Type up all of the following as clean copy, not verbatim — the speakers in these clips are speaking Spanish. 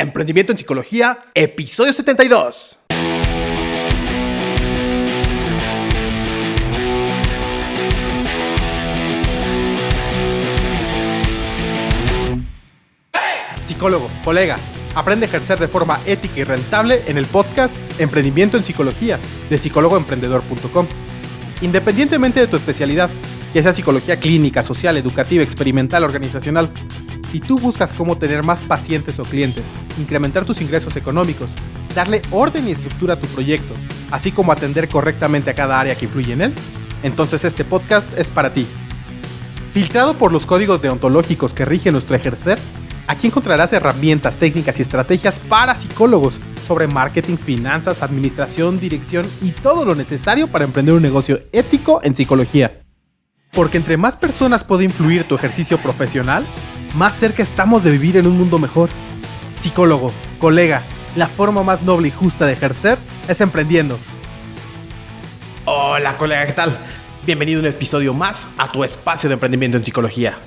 Emprendimiento en Psicología, episodio 72. Psicólogo, colega, aprende a ejercer de forma ética y rentable en el podcast Emprendimiento en Psicología de psicólogoemprendedor.com. Independientemente de tu especialidad, ya sea psicología clínica, social, educativa, experimental, organizacional, si tú buscas cómo tener más pacientes o clientes, incrementar tus ingresos económicos, darle orden y estructura a tu proyecto, así como atender correctamente a cada área que influye en él, entonces este podcast es para ti. Filtrado por los códigos deontológicos que rigen nuestro ejercer, aquí encontrarás herramientas, técnicas y estrategias para psicólogos sobre marketing, finanzas, administración, dirección y todo lo necesario para emprender un negocio ético en psicología. Porque entre más personas puede influir tu ejercicio profesional, más cerca estamos de vivir en un mundo mejor. Psicólogo, colega, la forma más noble y justa de ejercer es emprendiendo. Hola colega, ¿qué tal? Bienvenido a un episodio más a tu espacio de emprendimiento en psicología.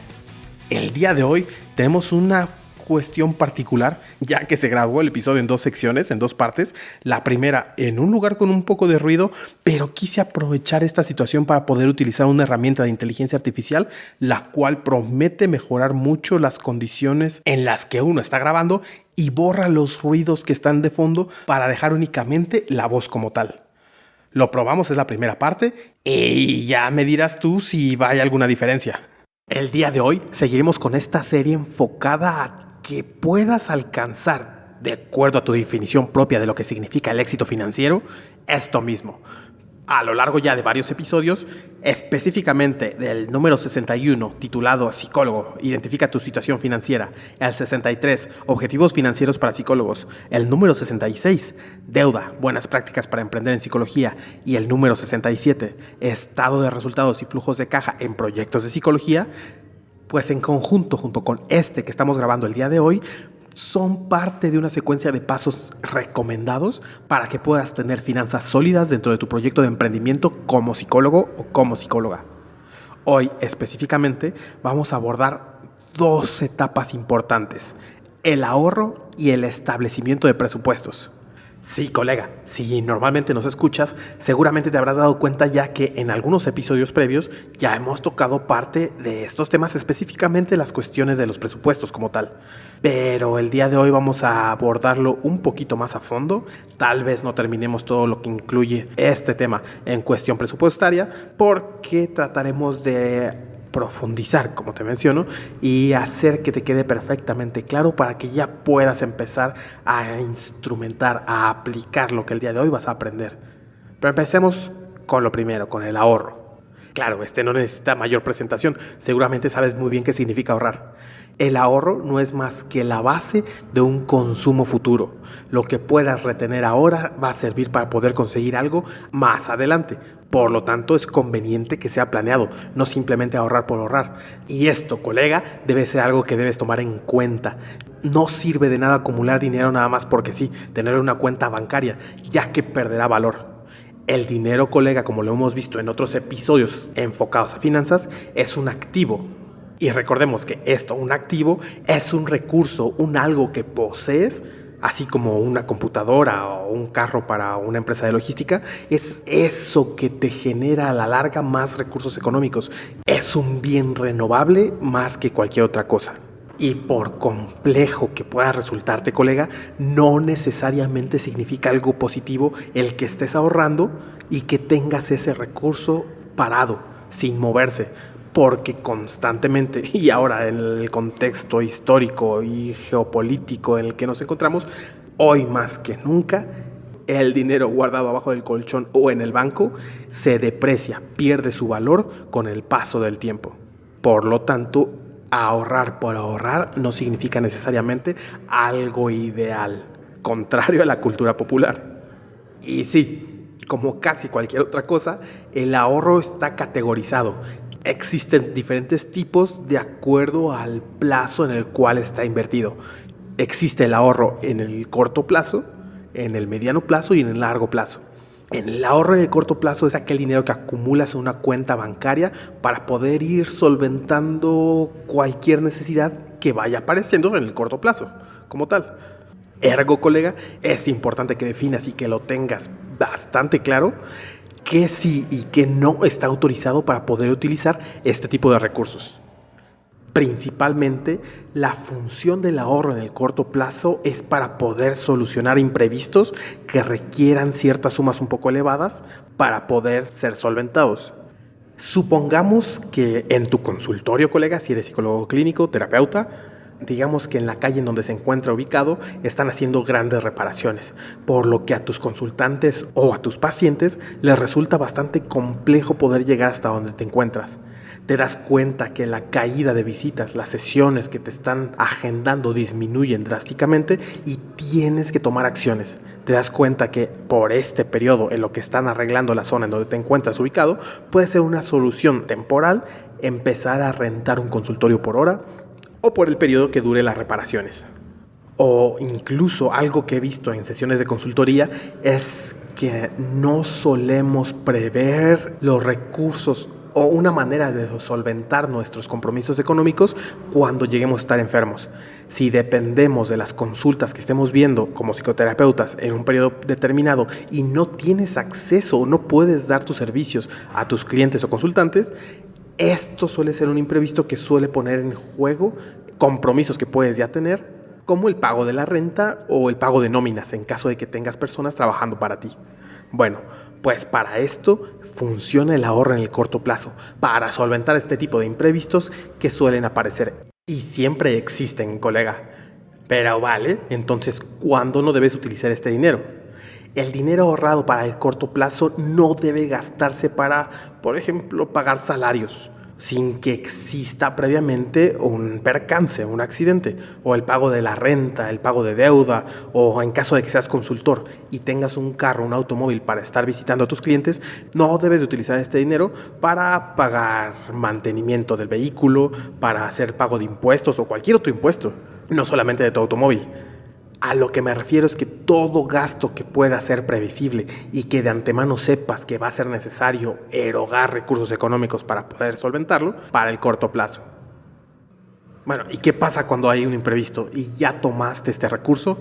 El día de hoy tenemos una cuestión particular, ya que se grabó el episodio en dos secciones, en dos partes. La primera en un lugar con un poco de ruido, pero quise aprovechar esta situación para poder utilizar una herramienta de inteligencia artificial, la cual promete mejorar mucho las condiciones en las que uno está grabando y borra los ruidos que están de fondo para dejar únicamente la voz como tal. Lo probamos, es la primera parte, y ya me dirás tú si hay alguna diferencia. El día de hoy seguiremos con esta serie enfocada a que puedas alcanzar, de acuerdo a tu definición propia de lo que significa el éxito financiero, esto mismo. A lo largo ya de varios episodios, específicamente del número 61, titulado Psicólogo, identifica tu situación financiera, el 63, Objetivos financieros para psicólogos, el número 66, Deuda, buenas prácticas para emprender en psicología, y el número 67, Estado de resultados y flujos de caja en proyectos de psicología, pues en conjunto, junto con este que estamos grabando el día de hoy, son parte de una secuencia de pasos recomendados para que puedas tener finanzas sólidas dentro de tu proyecto de emprendimiento como psicólogo o como psicóloga. Hoy específicamente vamos a abordar dos etapas importantes: el ahorro y el establecimiento de presupuestos. Sí, colega, si normalmente nos escuchas, seguramente te habrás dado cuenta ya que en algunos episodios previos ya hemos tocado parte de estos temas, específicamente las cuestiones de los presupuestos como tal. Pero el día de hoy vamos a abordarlo un poquito más a fondo. Tal vez no terminemos todo lo que incluye este tema en cuestión presupuestaria, porque trataremos de profundizar, como te menciono, y hacer que te quede perfectamente claro para que ya puedas empezar a instrumentar, a aplicar lo que el día de hoy vas a aprender. Pero empecemos con lo primero, con el ahorro. Claro, no necesita mayor presentación, seguramente sabes muy bien qué significa ahorrar. El ahorro no es más que la base de un consumo futuro. Lo que puedas retener ahora va a servir para poder conseguir algo más adelante. Por lo tanto, es conveniente que sea planeado, no simplemente ahorrar por ahorrar. Y esto, colega, debe ser algo que debes tomar en cuenta. No sirve de nada acumular dinero nada más porque sí, tener una cuenta bancaria, ya que perderá valor. El dinero, colega, como lo hemos visto en otros episodios enfocados a finanzas, es un activo. Y recordemos que un activo, es un recurso, un algo que posees, así como una computadora o un carro para una empresa de logística. Es eso que te genera a la larga más recursos económicos. Es un bien renovable más que cualquier otra cosa. Y por complejo que pueda resultarte, colega, no necesariamente significa algo positivo el que estés ahorrando y que tengas ese recurso parado, sin moverse. Porque constantemente, y ahora en el contexto histórico y geopolítico en el que nos encontramos, hoy más que nunca, el dinero guardado abajo del colchón o en el banco se deprecia, pierde su valor con el paso del tiempo. Por lo tanto, ahorrar por ahorrar no significa necesariamente algo ideal, contrario a la cultura popular. Y sí, como casi cualquier otra cosa, el ahorro está categorizado. Existen diferentes tipos de acuerdo al plazo en el cual está invertido. Existe el ahorro en el corto plazo, en el mediano plazo y en el largo plazo. En el ahorro en el corto plazo es aquel dinero que acumulas en una cuenta bancaria para poder ir solventando cualquier necesidad que vaya apareciendo en el corto plazo, como tal. Ergo, colega, es importante que definas y que lo tengas bastante claro qué sí y qué no está autorizado para poder utilizar este tipo de recursos. Principalmente, la función del ahorro en el corto plazo es para poder solucionar imprevistos que requieran ciertas sumas un poco elevadas para poder ser solventados. Supongamos que en tu consultorio, colega, si eres psicólogo clínico, terapeuta, digamos que en la calle en donde se encuentra ubicado están haciendo grandes reparaciones, por lo que a tus consultantes o a tus pacientes les resulta bastante complejo poder llegar hasta donde te encuentras. Te das cuenta que la caída de visitas, las sesiones que te están agendando disminuyen drásticamente y tienes que tomar acciones. Te das cuenta que por este periodo en lo que están arreglando la zona en donde te encuentras ubicado, puede ser una solución temporal empezar a rentar un consultorio por hora o por el periodo que dure las reparaciones. O incluso algo que he visto en sesiones de consultoría es que no solemos prever los recursos o una manera de solventar nuestros compromisos económicos cuando lleguemos a estar enfermos. Si dependemos de las consultas que estemos viendo como psicoterapeutas en un periodo determinado y no tienes acceso o no puedes dar tus servicios a tus clientes o consultantes, esto suele ser un imprevisto que suele poner en juego compromisos que puedes ya tener, como el pago de la renta o el pago de nóminas en caso de que tengas personas trabajando para ti. Bueno, pues para esto funciona el ahorro en el corto plazo, para solventar este tipo de imprevistos que suelen aparecer y siempre existen, colega. Pero vale, entonces, ¿cuándo no debes utilizar este dinero? El dinero ahorrado para el corto plazo no debe gastarse para, por ejemplo, pagar salarios, sin que exista previamente un percance, un accidente, o el pago de la renta, el pago de deuda, o en caso de que seas consultor y tengas un carro, un automóvil para estar visitando a tus clientes, no debes de utilizar este dinero para pagar mantenimiento del vehículo, para hacer pago de impuestos o cualquier otro impuesto, no solamente de tu automóvil. A lo que me refiero es que todo gasto que pueda ser previsible y que de antemano sepas que va a ser necesario erogar recursos económicos para poder solventarlo para el corto plazo. Bueno, ¿y qué pasa cuando hay un imprevisto y ya tomaste este recurso?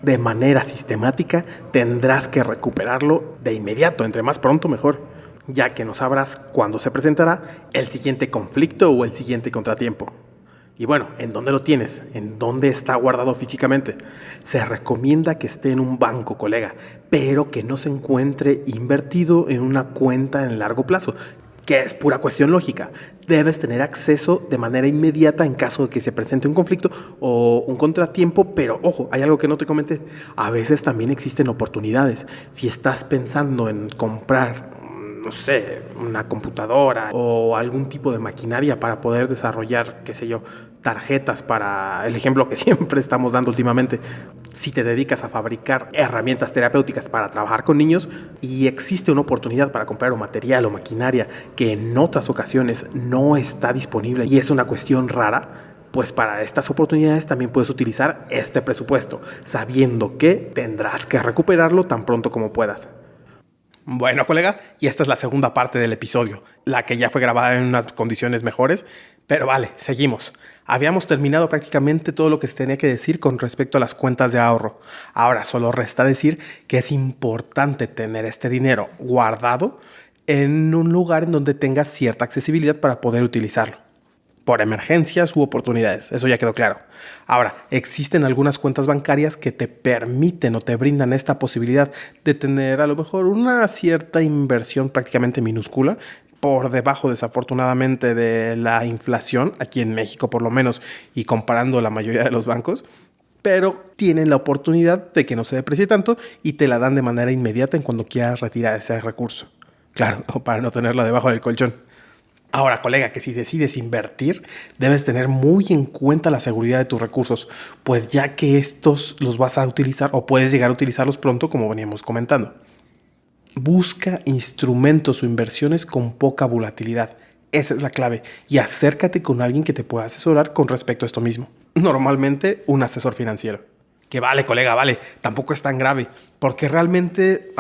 De manera sistemática tendrás que recuperarlo de inmediato, entre más pronto mejor, ya que no sabrás cuándo se presentará el siguiente conflicto o el siguiente contratiempo. Y bueno, ¿en dónde lo tienes? ¿En dónde está guardado físicamente? Se recomienda que esté en un banco, colega, pero que no se encuentre invertido en una cuenta en largo plazo, que es pura cuestión lógica. Debes tener acceso de manera inmediata en caso de que se presente un conflicto o un contratiempo, pero ojo, hay algo que no te comenté. A veces también existen oportunidades. Si estás pensando en comprar, no sé, una computadora o algún tipo de maquinaria para poder desarrollar, qué sé yo, tarjetas para el ejemplo que siempre estamos dando últimamente. Si te dedicas a fabricar herramientas terapéuticas para trabajar con niños y existe una oportunidad para comprar un material o maquinaria que en otras ocasiones no está disponible y es una cuestión rara, pues para estas oportunidades también puedes utilizar este presupuesto, sabiendo que tendrás que recuperarlo tan pronto como puedas. Bueno, colega, y esta es la segunda parte del episodio, la que ya fue grabada en unas condiciones mejores, pero vale, seguimos. Habíamos terminado prácticamente todo lo que se tenía que decir con respecto a las cuentas de ahorro. Ahora solo resta decir que es importante tener este dinero guardado en un lugar en donde tengas cierta accesibilidad para poder utilizarlo. Por emergencias u oportunidades, eso ya quedó claro. Ahora, existen algunas cuentas bancarias que te permiten o te brindan esta posibilidad de tener a lo mejor una cierta inversión prácticamente minúscula, por debajo desafortunadamente de la inflación, aquí en México por lo menos, y comparando la mayoría de los bancos, pero tienen la oportunidad de que no se deprecie tanto y te la dan de manera inmediata en cuando quieras retirar ese recurso. Claro, para no tenerla debajo del colchón. Ahora, colega, que si decides invertir, debes tener muy en cuenta la seguridad de tus recursos, pues ya que estos los vas a utilizar o puedes llegar a utilizarlos pronto, como veníamos comentando. Busca instrumentos o inversiones con poca volatilidad. Esa es la clave. Y acércate con alguien que te pueda asesorar con respecto a esto mismo. Normalmente, un asesor financiero. Que vale, colega, vale. Tampoco es tan grave. Porque realmente,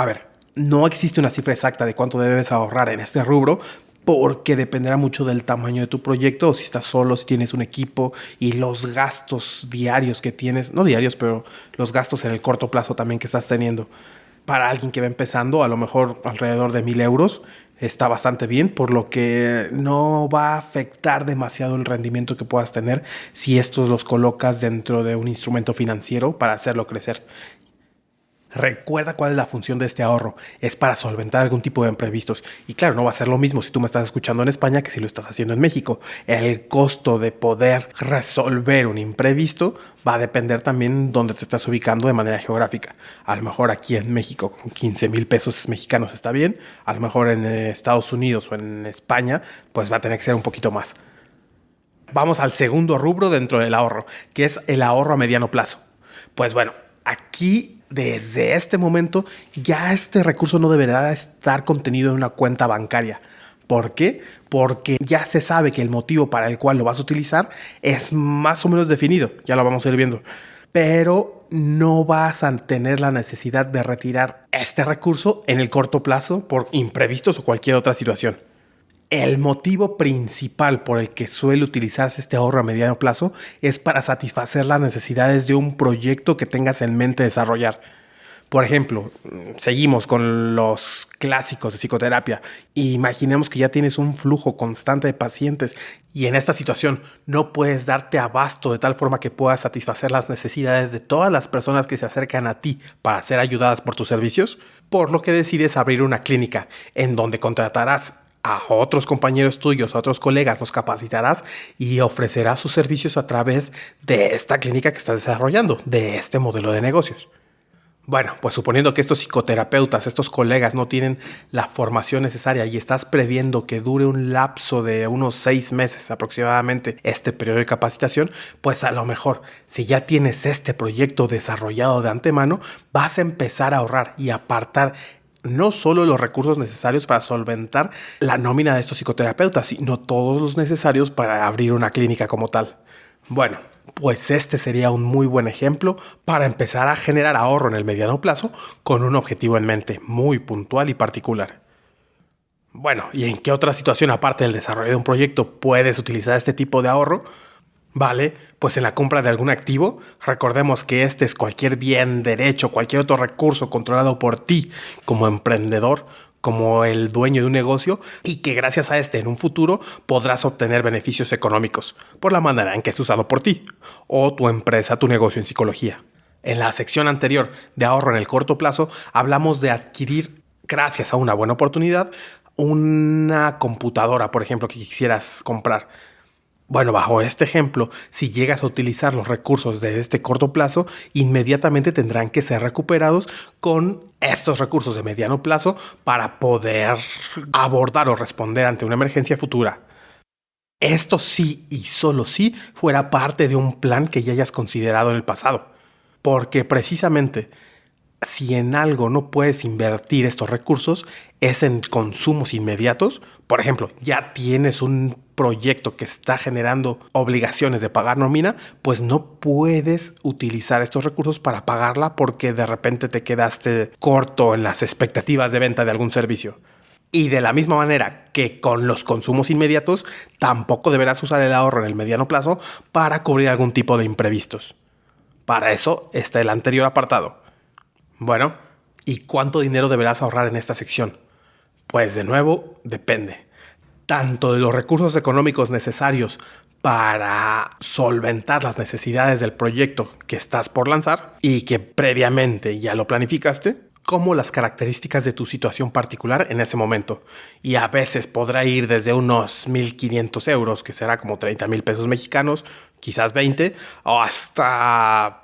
no existe una cifra exacta de cuánto debes ahorrar en este rubro, porque dependerá mucho del tamaño de tu proyecto, o si estás solo, si tienes un equipo y los gastos diarios que tienes, no diarios, pero los gastos en el corto plazo también que estás teniendo. Para alguien que va empezando, a lo mejor alrededor de 1,000 euros está bastante bien, por lo que no va a afectar demasiado el rendimiento que puedas tener si estos los colocas dentro de un instrumento financiero para hacerlo crecer. Recuerda cuál es la función de este ahorro. Es para solventar algún tipo de imprevistos. Y claro, no va a ser lo mismo si tú me estás escuchando en España que si lo estás haciendo en México. El costo de poder resolver un imprevisto va a depender también dónde te estás ubicando de manera geográfica. A lo mejor aquí en México con 15,000 pesos mexicanos está bien. A lo mejor en Estados Unidos o en España pues va a tener que ser un poquito más. Vamos al segundo rubro dentro del ahorro, que es el ahorro a mediano plazo. Pues bueno, aquí desde este momento ya este recurso no deberá estar contenido en una cuenta bancaria. ¿Por qué? Porque ya se sabe que el motivo para el cual lo vas a utilizar es más o menos definido. Ya lo vamos a ir viendo. Pero no vas a tener la necesidad de retirar este recurso en el corto plazo por imprevistos o cualquier otra situación. El motivo principal por el que suele utilizarse este ahorro a mediano plazo es para satisfacer las necesidades de un proyecto que tengas en mente desarrollar. Por ejemplo, seguimos con los clásicos de psicoterapia. Imaginemos que ya tienes un flujo constante de pacientes y en esta situación no puedes darte abasto de tal forma que puedas satisfacer las necesidades de todas las personas que se acercan a ti para ser ayudadas por tus servicios, por lo que decides abrir una clínica en donde contratarás a otros compañeros tuyos, a otros colegas, los capacitarás y ofrecerás sus servicios a través de esta clínica que estás desarrollando, de este modelo de negocios. Bueno, pues suponiendo que estos psicoterapeutas, estos colegas no tienen la formación necesaria y estás previendo que dure un lapso de unos 6 meses aproximadamente este periodo de capacitación, pues a lo mejor si ya tienes este proyecto desarrollado de antemano, vas a empezar a ahorrar y apartar no solo los recursos necesarios para solventar la nómina de estos psicoterapeutas, sino todos los necesarios para abrir una clínica como tal. Bueno, pues este sería un muy buen ejemplo para empezar a generar ahorro en el mediano plazo con un objetivo en mente muy puntual y particular. Bueno, ¿y en qué otra situación aparte del desarrollo de un proyecto puedes utilizar este tipo de ahorro? Vale, pues en la compra de algún activo, recordemos que este es cualquier bien, derecho, cualquier otro recurso controlado por ti como emprendedor, como el dueño de un negocio y que gracias a este en un futuro podrás obtener beneficios económicos por la manera en que es usado por ti o tu empresa, tu negocio en psicología. En la sección anterior de ahorro en el corto plazo hablamos de adquirir, gracias a una buena oportunidad, una computadora, por ejemplo, que quisieras comprar. Bueno, bajo este ejemplo, si llegas a utilizar los recursos de este corto plazo, inmediatamente tendrán que ser recuperados con estos recursos de mediano plazo para poder abordar o responder ante una emergencia futura. Esto sí y solo si fuera parte de un plan que ya hayas considerado en el pasado, porque precisamente si en algo no puedes invertir estos recursos es en consumos inmediatos. Por ejemplo, ya tienes un proyecto que está generando obligaciones de pagar nómina, pues no puedes utilizar estos recursos para pagarla porque de repente te quedaste corto en las expectativas de venta de algún servicio. Y de la misma manera que con los consumos inmediatos, tampoco deberás usar el ahorro en el mediano plazo para cubrir algún tipo de imprevistos. Para eso está el anterior apartado. Bueno, ¿y cuánto dinero deberás ahorrar en esta sección? Pues de nuevo, depende. Tanto de los recursos económicos necesarios para solventar las necesidades del proyecto que estás por lanzar y que previamente ya lo planificaste, como las características de tu situación particular en ese momento. Y a veces podrá ir desde unos 1,500 euros, que será como 30,000 pesos mexicanos, quizás 20, o hasta...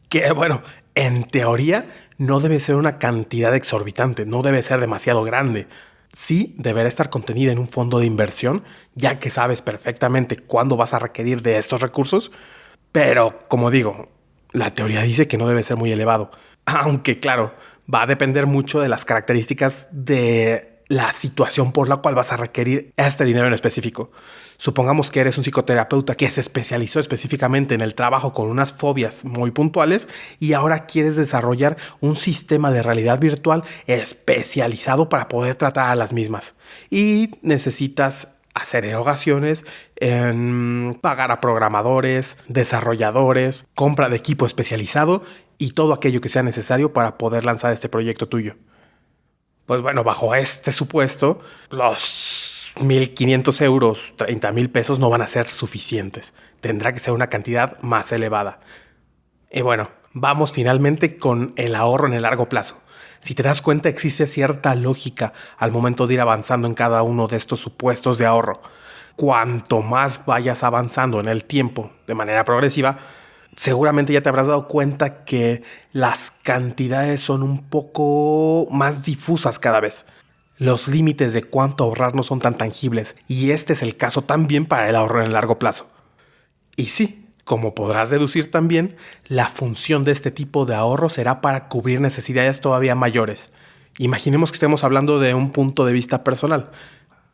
que bueno... En teoría, no debe ser una cantidad exorbitante, no debe ser demasiado grande. Sí, deberá estar contenida en un fondo de inversión, ya que sabes perfectamente cuándo vas a requerir de estos recursos. Pero, como digo, la teoría dice que no debe ser muy elevado. Aunque, claro, va a depender mucho de las características de la situación por la cual vas a requerir este dinero en específico. Supongamos que eres un psicoterapeuta que se especializó específicamente en el trabajo con unas fobias muy puntuales y ahora quieres desarrollar un sistema de realidad virtual especializado para poder tratar a las mismas. Y necesitas hacer erogaciones, pagar a programadores, desarrolladores, compra de equipo especializado y todo aquello que sea necesario para poder lanzar este proyecto tuyo. Pues bueno, bajo este supuesto, los 1,500 euros, 30,000 pesos no van a ser suficientes. Tendrá que ser una cantidad más elevada. Y bueno, vamos finalmente con el ahorro en el largo plazo. Si te das cuenta, existe cierta lógica al momento de ir avanzando en cada uno de estos supuestos de ahorro. Cuanto más vayas avanzando en el tiempo de manera progresiva, seguramente ya te habrás dado cuenta que las cantidades son un poco más difusas cada vez. Los límites de cuánto ahorrar no son tan tangibles y este es el caso también para el ahorro en el largo plazo. Y sí, como podrás deducir también, la función de este tipo de ahorro será para cubrir necesidades todavía mayores. Imaginemos que estemos hablando de un punto de vista personal.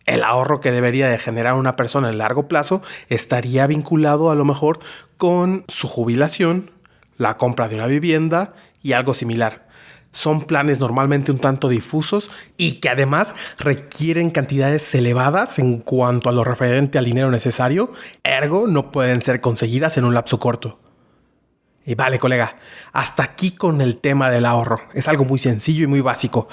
El ahorro que debería de generar una persona en largo plazo estaría vinculado a lo mejor con su jubilación, la compra de una vivienda y algo similar. Son planes normalmente un tanto difusos y que además requieren cantidades elevadas en cuanto a lo referente al dinero necesario, ergo no pueden ser conseguidas en un lapso corto. Y vale, colega, hasta aquí con el tema del ahorro. Es algo muy sencillo y muy básico.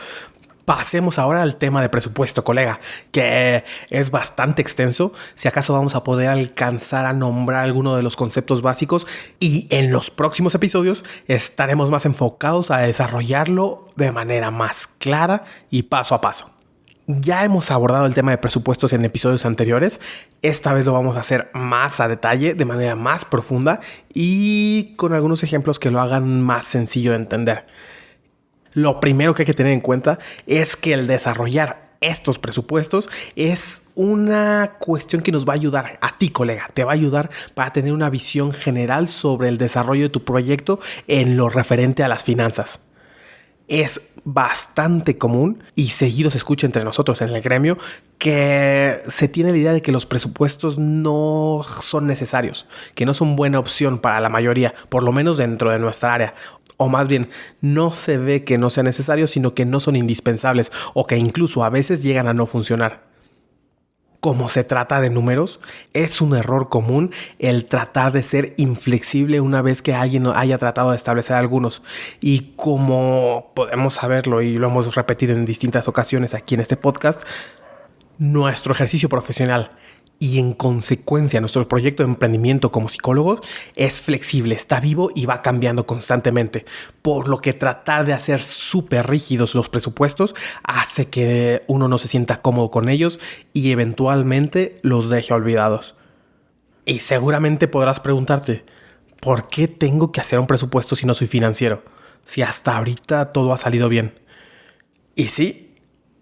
Pasemos ahora al tema de presupuesto, colega, que es bastante extenso. Si acaso vamos a poder alcanzar a nombrar alguno de los conceptos básicos y en los próximos episodios estaremos más enfocados a desarrollarlo de manera más clara y paso a paso. Ya hemos abordado el tema de presupuestos en episodios anteriores. Esta vez lo vamos a hacer más a detalle, de manera más profunda y con algunos ejemplos que lo hagan más sencillo de entender. Lo primero que hay que tener en cuenta es que el desarrollar estos presupuestos es una cuestión que nos va a ayudar a ti, colega. Te va a ayudar para tener una visión general sobre el desarrollo de tu proyecto en lo referente a las finanzas. Es bastante común y seguido se escucha entre nosotros en el gremio que se tiene la idea de que los presupuestos no son necesarios, que no son buena opción para la mayoría, por lo menos dentro de nuestra área. O más bien, no se ve que no sean necesarios, sino que no son indispensables o que incluso a veces llegan a no funcionar. Como se trata de números, es un error común el tratar de ser inflexible una vez que alguien haya tratado de establecer algunos. Y como podemos saberlo y lo hemos repetido en distintas ocasiones aquí en este podcast, nuestro ejercicio profesional y en consecuencia nuestro proyecto de emprendimiento como psicólogos es flexible, está vivo y va cambiando constantemente. Por lo que tratar de hacer súper rígidos los presupuestos hace que uno no se sienta cómodo con ellos y eventualmente los deje olvidados. Y seguramente podrás preguntarte, ¿por qué tengo que hacer un presupuesto si no soy financiero? Si hasta ahorita todo ha salido bien. Y sí,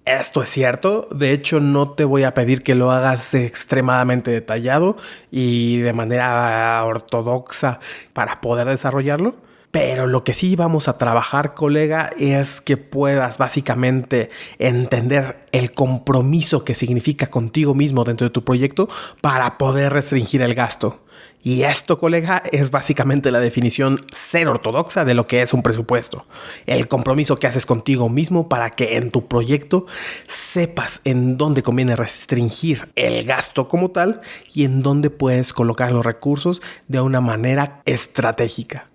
esto es cierto. De hecho, no te voy a pedir que lo hagas extremadamente detallado y de manera ortodoxa para poder desarrollarlo. Pero lo que sí vamos a trabajar, colega, es que puedas básicamente entender el compromiso que significa contigo mismo dentro de tu proyecto para poder restringir el gasto. Y esto, colega, es básicamente la definición cero ortodoxa de lo que es un presupuesto. El compromiso que haces contigo mismo para que en tu proyecto sepas en dónde conviene restringir el gasto como tal y en dónde puedes colocar los recursos de una manera estratégica.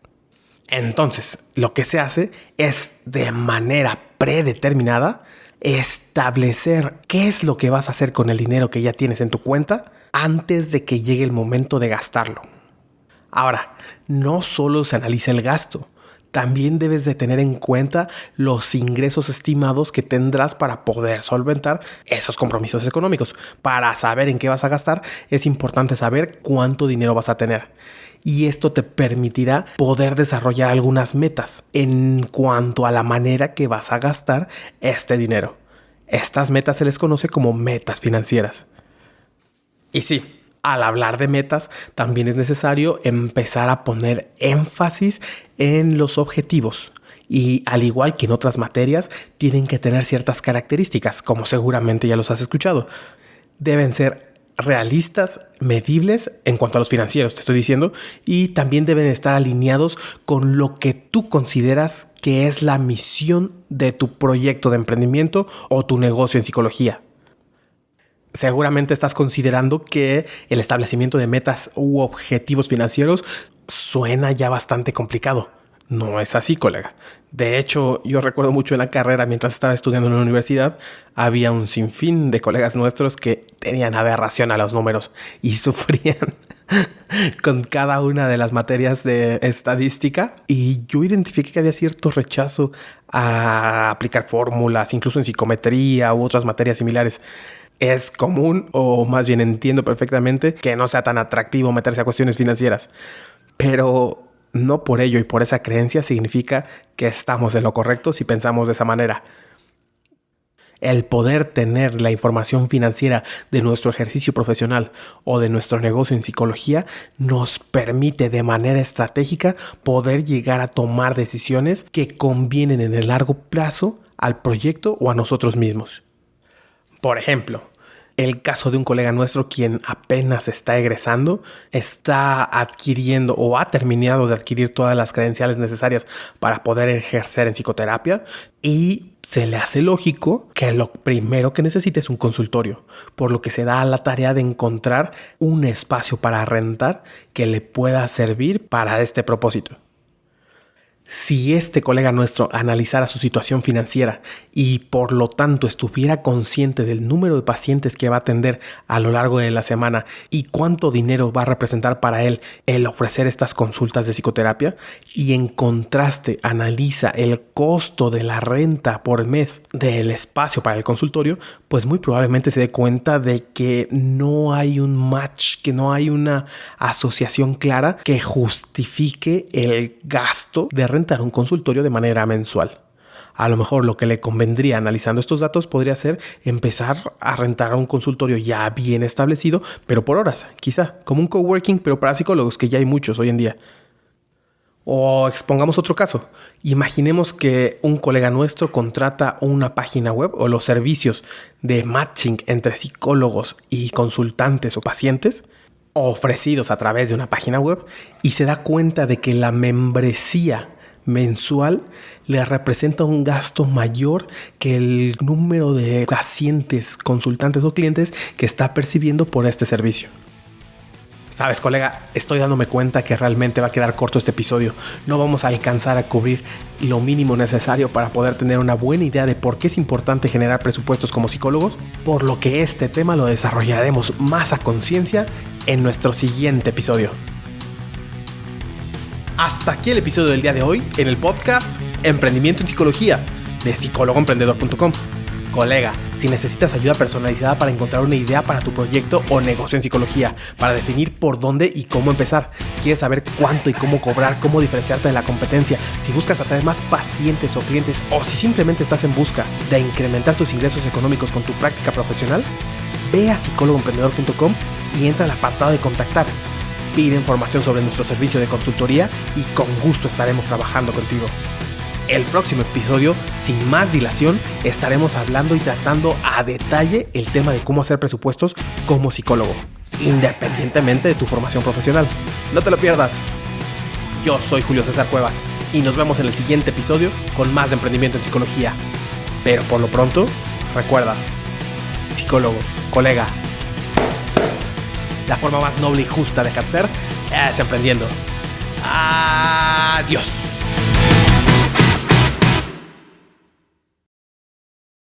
Entonces, lo que se hace es de manera predeterminada establecer qué es lo que vas a hacer con el dinero que ya tienes en tu cuenta antes de que llegue el momento de gastarlo. Ahora, no solo se analiza el gasto, también debes de tener en cuenta los ingresos estimados que tendrás para poder solventar esos compromisos económicos. Para saber en qué vas a gastar, es importante saber cuánto dinero vas a tener. Y esto te permitirá poder desarrollar algunas metas en cuanto a la manera que vas a gastar este dinero. Estas metas se les conoce como metas financieras. Y sí, al hablar de metas, también es necesario empezar a poner énfasis en los objetivos y al igual que en otras materias, tienen que tener ciertas características, como seguramente ya los has escuchado. Deben ser realistas, medibles en cuanto a los financieros, te estoy diciendo, y también deben estar alineados con lo que tú consideras que es la misión de tu proyecto de emprendimiento o tu negocio en psicología. Seguramente estás considerando que el establecimiento de metas u objetivos financieros suena ya bastante complicado. No es así, colega. De hecho, yo recuerdo mucho en la carrera, mientras estaba estudiando en la universidad, había un sinfín de colegas nuestros que tenían aberración a los números y sufrían con cada una de las materias de estadística. Y yo identifiqué que había cierto rechazo a aplicar fórmulas, incluso en psicometría u otras materias similares. Es común, o más bien entiendo perfectamente, que no sea tan atractivo meterse a cuestiones financieras. Pero no por ello y por esa creencia significa que estamos en lo correcto si pensamos de esa manera. El poder tener la información financiera de nuestro ejercicio profesional o de nuestro negocio en psicología nos permite de manera estratégica poder llegar a tomar decisiones que convienen en el largo plazo al proyecto o a nosotros mismos. Por ejemplo, el caso de un colega nuestro quien apenas está egresando, está adquiriendo o ha terminado de adquirir todas las credenciales necesarias para poder ejercer en psicoterapia y se le hace lógico que lo primero que necesita es un consultorio, por lo que se da a la tarea de encontrar un espacio para rentar que le pueda servir para este propósito. Si este colega nuestro analizara su situación financiera y por lo tanto estuviera consciente del número de pacientes que va a atender a lo largo de la semana y cuánto dinero va a representar para él el ofrecer estas consultas de psicoterapia, y en contraste analiza el costo de la renta por mes del espacio para el consultorio, pues muy probablemente se dé cuenta de que no hay un match, que no hay una asociación clara que justifique el gasto de rentar un consultorio de manera mensual. A lo mejor lo que le convendría, analizando estos datos, podría ser empezar a rentar un consultorio ya bien establecido, pero por horas, quizá como un coworking, pero para psicólogos, que ya hay muchos hoy en día. O expongamos otro caso. Imaginemos que un colega nuestro contrata una página web o los servicios de matching entre psicólogos y consultantes o pacientes ofrecidos a través de una página web, y se da cuenta de que la membresía mensual le representa un gasto mayor que el número de pacientes, consultantes o clientes que está percibiendo por este servicio. Sabes, colega, estoy dándome cuenta que realmente va a quedar corto este episodio. No vamos a alcanzar a cubrir lo mínimo necesario para poder tener una buena idea de por qué es importante generar presupuestos como psicólogos, por lo que este tema lo desarrollaremos más a conciencia en nuestro siguiente episodio. Hasta aquí el episodio del día de hoy en el podcast Emprendimiento en Psicología de psicólogoemprendedor.com. Colega, si necesitas ayuda personalizada para encontrar una idea para tu proyecto o negocio en psicología, para definir por dónde y cómo empezar, quieres saber cuánto y cómo cobrar, cómo diferenciarte de la competencia, si buscas atraer más pacientes o clientes, o si simplemente estás en busca de incrementar tus ingresos económicos con tu práctica profesional, ve a psicólogoemprendedor.com y entra al apartado de contactar. Pide información sobre nuestro servicio de consultoría y con gusto estaremos trabajando contigo. El próximo episodio, sin más dilación, estaremos hablando y tratando a detalle el tema de cómo hacer presupuestos como psicólogo, independientemente de tu formación profesional. No te lo pierdas. Yo soy Julio César Cuevas y nos vemos en el siguiente episodio con más de emprendimiento en psicología. Pero por lo pronto, recuerda, psicólogo, colega, la forma más noble y justa de ejercer es emprendiendo. Adiós.